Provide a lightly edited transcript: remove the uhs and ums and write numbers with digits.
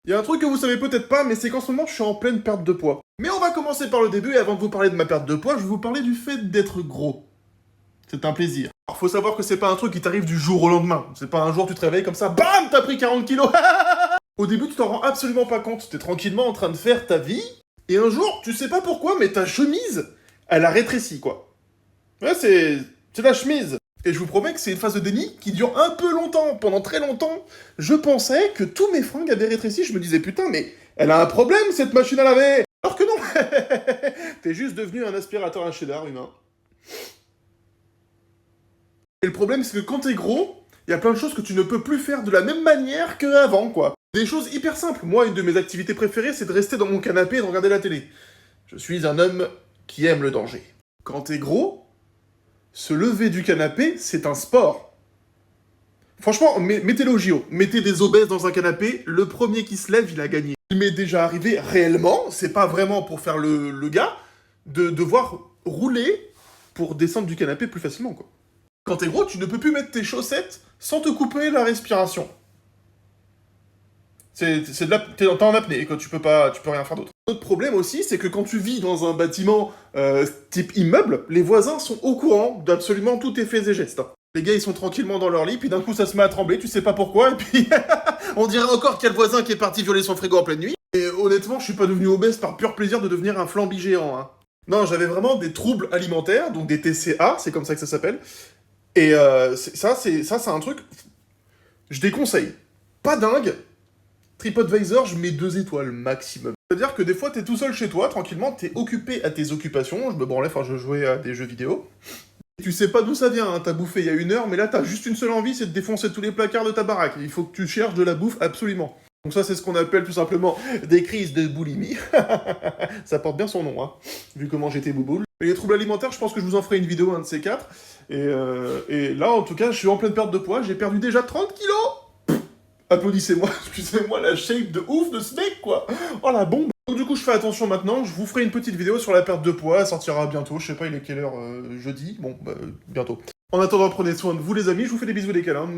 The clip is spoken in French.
Il y a un truc que vous savez peut-être pas, mais c'est qu'en ce moment, je suis en pleine perte de poids. Mais on va commencer par le début, et avant de vous parler de ma perte de poids, je vais vous parler du fait d'être gros. C'est un plaisir. Alors, faut savoir que c'est pas un truc qui t'arrive du jour au lendemain. C'est pas un jour tu te réveilles comme ça, BAM, t'as pris 40 kilos. Au début, tu t'en rends absolument pas compte. T'es tranquillement en train de faire ta vie, et un jour, tu sais pas pourquoi, mais ta chemise, elle a rétréci, quoi. Ouais, c'est la chemise. Et je vous promets que c'est une phase de déni qui dure un peu longtemps. Pendant très longtemps, je pensais que tous mes fringues avaient rétréci. Je me disais, putain, mais elle a un problème, cette machine à laver. Alors que non. T'es juste devenu un aspirateur à cheddar humain. Et le problème, c'est que quand t'es gros, il y a plein de choses que tu ne peux plus faire de la même manière qu'avant, quoi. Des choses hyper simples. Moi, une de mes activités préférées, c'est de rester dans mon canapé et de regarder la télé. Je suis un homme qui aime le danger. Quand t'es gros, se lever du canapé, c'est un sport. Franchement, mettez-le au JO. Mettez des obèses dans un canapé, le premier qui se lève, il a gagné. Il m'est déjà arrivé réellement, c'est pas vraiment pour faire le gars, de devoir rouler pour descendre du canapé plus facilement, quoi. Quand t'es gros, tu ne peux plus mettre tes chaussettes sans te couper la respiration. C'est de la... T'es en apnée, quoi, tu peux rien faire d'autre. Autre problème aussi, c'est que quand tu vis dans un bâtiment type immeuble, les voisins sont au courant d'absolument tous tes faits et gestes. Les gars, ils sont tranquillement dans leur lit, puis d'un coup, ça se met à trembler, tu sais pas pourquoi, et puis on dirait encore qu'il y a le voisin qui est parti violer son frigo en pleine nuit. Et honnêtement, je suis pas devenu obèse par pur plaisir de devenir un flambi géant, hein. Non, j'avais vraiment des troubles alimentaires, donc des TCA, c'est comme ça que ça s'appelle. Et ça, c'est un truc... Je déconseille. Pas dingue. TripAdvisor, je mets 2 étoiles maximum. C'est-à-dire que des fois, t'es tout seul chez toi, tranquillement, t'es occupé à tes occupations, je me branlais, enfin, je jouais à des jeux vidéo. Et tu sais pas d'où ça vient, hein, t'as bouffé il y a 1 heure, mais là, t'as juste une seule envie, c'est de défoncer tous les placards de ta baraque. Il faut que tu cherches de la bouffe absolument. Donc ça, c'est ce qu'on appelle tout simplement des crises de boulimie. Ça porte bien son nom, hein, vu comment j'étais bouboule. Et les troubles alimentaires, je pense que je vous en ferai une vidéo, un de ces 4. Et là, en tout cas, je suis en pleine perte de poids, j'ai perdu déjà 30 kilos. Applaudissez-moi, excusez-moi la shape de ouf de ce mec, quoi. Oh la bombe. Donc du coup, je fais attention maintenant, je vous ferai une petite vidéo sur la perte de poids, elle sortira bientôt, je sais pas, il est quelle heure, jeudi. Bon, bah, bientôt. En attendant, prenez soin de vous les amis, je vous fais des bisous les câlins.